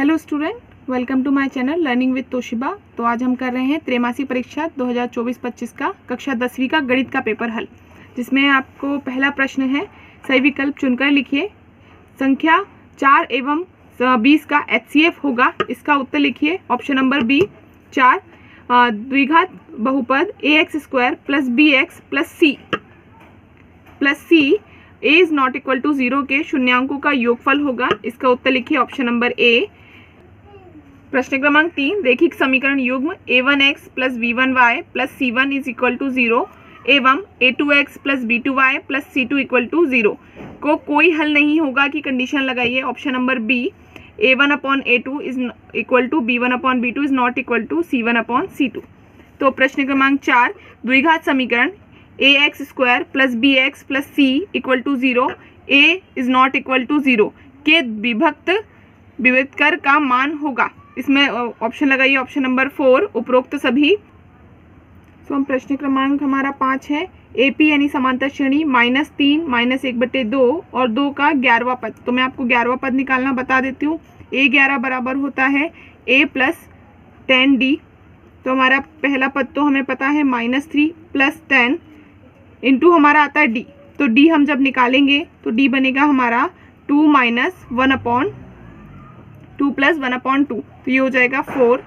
Hello student, welcome to my channel learning with Toshiba. तो आज हम कर रहे हैं त्रैमासिक परीक्षा 2024-25 का कक्षा 10वीं का गणित का पेपर हल, जिसमें आपको पहला प्रश्न है सही विकल्प चुनकर लिखिए। संख्या 4 एवं 20 का HCF होगा, इसका उत्तर लिखिए। Option number B 4। द्विघात बहुपद ax² plus bx plus c a is not equal to 0 के शून्यांकों का योगफल होगा, इसका उत्तर लिखिए। Option number A. प्रश्न क्रमांक 3, रैखिक समीकरण युग्म a1x plus b1y plus c1 is equal to 0 एवं a2x plus b2y plus c2 equal to 0 को कोई हल नहीं होगा की कंडीशन लगाइए। Option number B a1 upon a2 is equal to b1 upon b2 is not equal to c1 upon c2। तो प्रश्न क्रमांक 4, द्विघात समीकरण ax² plus bx plus c equal to 0 a is not equal to 0 के विभक्त कर का मान होगा। इसमें ऑप्शन लगाइए। ऑप्शन नंबर 4 उपरोक्त सभी। तो हम प्रश्न क्रमांक हमारा 5 है AP यानी समांतर श्रेणी -3 -1/2 और 2 का 11वां पद। तो मैं आपको 11वां पद निकालना बता देती हूँ। A11 बराबर होता है A प्लस 10D। तो हमारा पहला पद तो हमें पता है -3 प्लस 10 इंटू हमारा आता है D। तो D हम जब निकालेंगे तो D बनेगा हमारा 2 माइनस 1/2 प्लस 1/2। तो ये हो जाएगा 4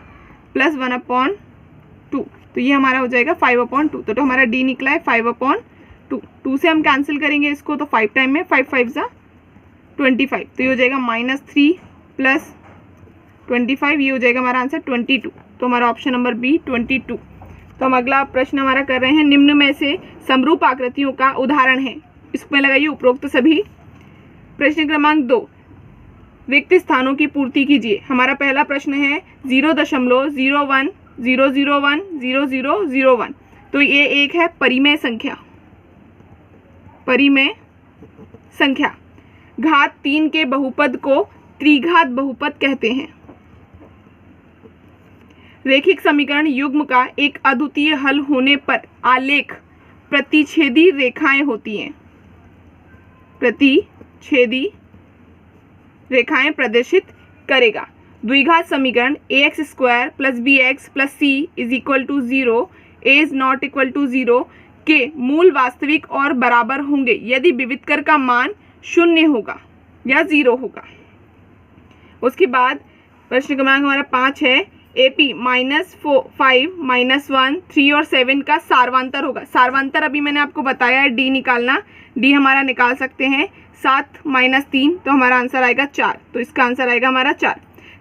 प्लस 1/2। तो ये हमारा हो जाएगा 5/2। तो हमारा D निकला है 5/2। 2 से हम कैंसिल करेंगे इसको, तो 5 टाइम में 5 5 ज़ा 25। तो ये हो जाएगा -3 प्लस 25, ये हो जाएगा हमारा आंसर 22। तो हमारा ऑप्शन नंबर बी 22। तो हम अगला प्रश्न हमारा कर रहे हैं, निम्न में से समरूप आकृतियों का उदाहरण है। इसमें लगाइए उपरोक्त सभी। प्रश्न क्रमांक 2, रिक्त स्थानों की पूर्ति कीजिए। हमारा पहला प्रश्न है 0.010010001। तो ये एक है परिमेय संख्या। परिमेय संख्या घात 3 के बहुपद को त्रिघात बहुपद कहते हैं। रैखिक समीकरण युग्म का एक अद्वितीय हल होने पर आलेख प्रतिच्छेदी रेखाएं होती हैं। प्रतिच्छेदी रेखाएं प्रदर्शित करेगा। द्विघात समीकरण ax² plus bx plus c is equal to 0 a is not equal to 0 के मूल वास्तविक और बराबर होंगे यदि विविधकर का मान 0 होगा या 0 होगा। उसके बाद प्रश्न क्रमांक हमारा 5 है AP -5 -1 3 और 7 का सारवांतर होगा। सारवांतर अभी मैंने आपको बताया है D निकालना। D हमारा निकाल सकते हैं 7 -3, तो हमारा आंसर आएगा 4। तो इसका आंसर आएगा हमारा 4।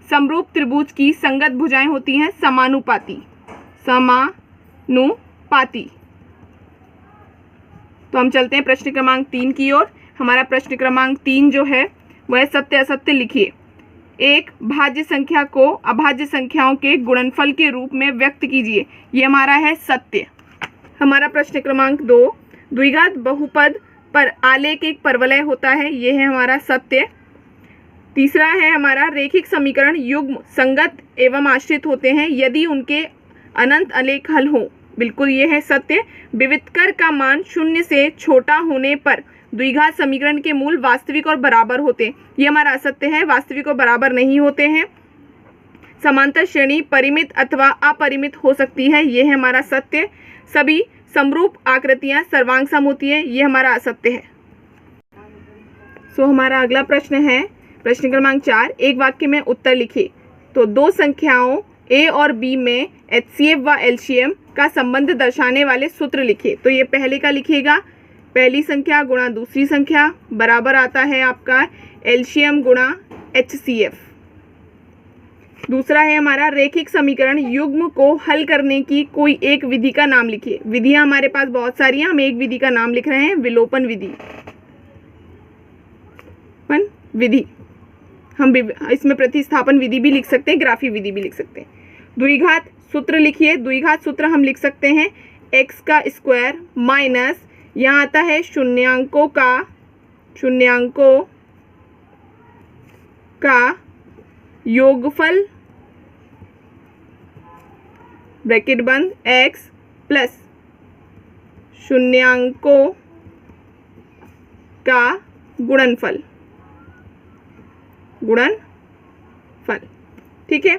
समरूप त्रिभुज की संगत भुजाएं होती हैं समानुपाती। समानुपाती। तो हम चलते हैं प्रश्न क्रमांक 3 की ओर। हमारा प्रश्न क्रमांक 3 जो है वह सत्य असत्य लिखिए। एक भाज्य संख्या को अभाज्य संख्याओं के गुणनफल के रूप में व्यक्त कीजिए। ये हमारा है सत्य। हमारा प्रश्न क्रमांक 2, द्विघात बहुपद पर आलेख एक परवलय होता है। ये है हमारा सत्य। तीसरा है हमारा रैखिक समीकरण युग्म संगत एवं आश्रित होते हैं यदि उनके अनंत आलेख हल हो। बिल्कुल ये है सत्य। विविधकर का मान 0 से छोटा होने पर द्विघात समीकरण के मूल वास्तविक और बराबर होते हैं। ये हमारा असत्य है, वास्तविक और बराबर नहीं होते हैं। समांतर श्रेणी परिमित अथवा अपरिमित हो सकती है। ये है हमारा सत्य। सभी समरूप आकृतियां सर्वांग सम होती है। ये हमारा असत्य है। हमारा अगला प्रश्न है प्रश्न क्रमांक 4, एक वाक्य में उत्तर लिखिए। तो दो संख्याओं A और B में HCF व LCM का संबंध दर्शाने वाले सूत्र लिखिए। तो ये पहले का लिखिएगा, पहली संख्या गुणा दूसरी संख्या बराबर आता है आपका LCM गुणा HCF। दूसरा है हमारा रैखिक समीकरण युग्म को हल करने की कोई एक विधि का नाम लिखिए। विधियां हमारे पास बहुत सारी हैं, हम एक विधि का नाम लिख रहे हैं, विलोपन विधि। विधि हम इसमें प्रतिस्थापन विधि भी लिख सकते हैं, ग्राफी विधि भी लिख सकते हैं। द्विघात सूत्र लिखिए। द्विघात सूत्र हम लिख सकते हैं x² माइनस यहाँ आता है शून्यांकों का योगफल ब्रैकेट बंद x प्लस शून्यांकों का गुणनफल। ठीक है।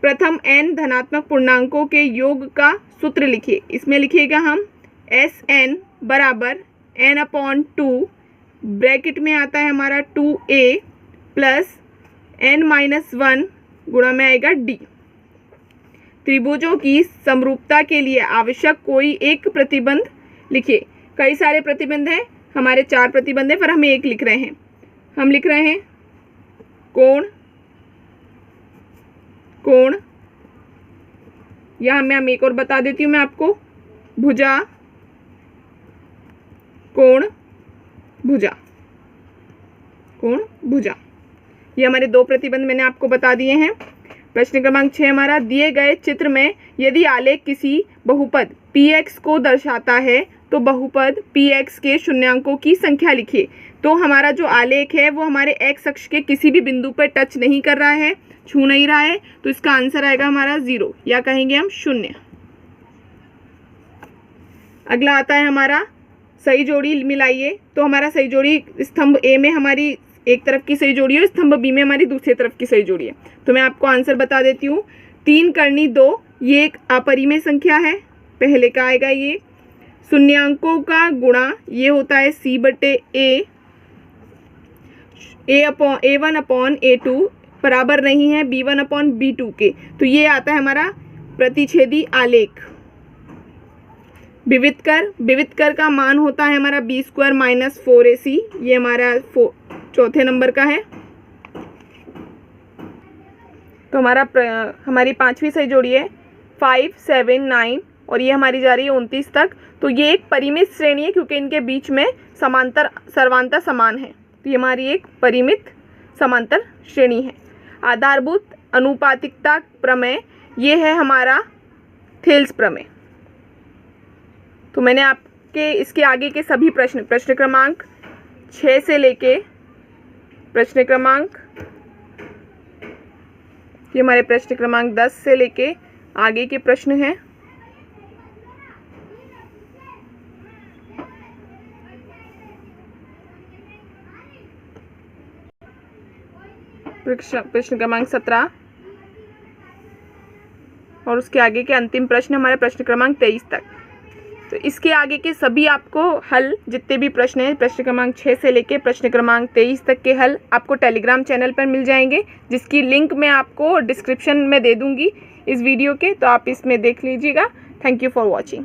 प्रथम n धनात्मक पूर्णांकों के योग का सूत्र लिखिए। इसमें लिखिएगा हम Sn बराबर n/2 ब्रैकेट में आता है हमारा 2a प्लस n-1 गुणा में आएगा d। त्रिभुजों की समरूपता के लिए आवश्यक कोई एक प्रतिबंध लिखिए। कई सारे प्रतिबंध हैं, हमारे 4 प्रतिबंध हैं पर हम एक लिख रहे हैं। हम लिख रहे हैं कोण, कोण, यहाँ मैं एक और बता देती हूँ मैं आपको, भुजा, कोण, भुजा, कोण, भुजा। ये हमारे 2 प्रतिबंध मैंने आपको बता दिए हैं। प्रश्न क्रमांक 6 हमारा, दिए गए चित्र में यदि आलेख किसी बहुपद px को दर्शाता है तो बहुपद px के शून्यांकों की संख्या लिखिए। तो हमारा जो आलेख है वो हमारे x अक्ष के किसी भी बिंदु पर टच नहीं कर रहा है, छू नहीं रहा है, तो इसका आंसर आएगा हमारा 0 या कहेंगे हम 0। अगला आता है हमारा सही जोड़ी मिलाइए। तो हमारा सही जोड़ी स्तंभ ए में हमारी एक तरफ की सही जोड़ी है, स्तंभ बी में हमारी दूसरी तरफ की सही जोड़ी है। तो मैं आपको आंसर बता देती हूँ। 3 करनी 2 ये एक अपरिमेय संख्या है, पहले का आएगा ये। शून्यांकों का गुणा ये होता है c/a, a1/a2 बराबर नहीं है b1/b2 के, तो ये आता है हमारा प्रतिच्छेदी आलेख। विविध कर का मान होता है हमारा b² - 4ac, ये हमारा चौथे नंबर का है। तो हमारी 5वीं सही जोड़ी है 5, 7, 9 और ये हमारी जा रही है 29 तक। तो ये एक परिमित श्रेणी है क्योंकि इनके बीच में सर्वांतर समान है, तो ये हमारी एक परिमित समांतर श्रेणी है। आधारभूत अनुपातिकता प्रमेय ये है हमारा थेल्स प्रमेय। तो मैंने आपके इसके आगे के सभी प्रश्न क्रमांक 6 से लेके प्रश्न क्रमांक ये हमारे प्रश्न क्रमांक 10 से लेके आगे के प्रश्न हैं। प्रश्न क्रमांक 17 और उसके आगे के अंतिम प्रश्न हमारे प्रश्न क्रमांक 23 तक। तो इसके आगे के सभी आपको हल जितने भी प्रश्न हैं प्रश्न क्रमांक 6 से लेके प्रश्न क्रमांक 23 तक के हल आपको टेलीग्राम चैनल पर मिल जाएंगे, जिसकी लिंक मैं आपको डिस्क्रिप्शन में दे दूंगी इस वीडियो के, तो आप इसमें देख लीजिएगा। Thank you for watching.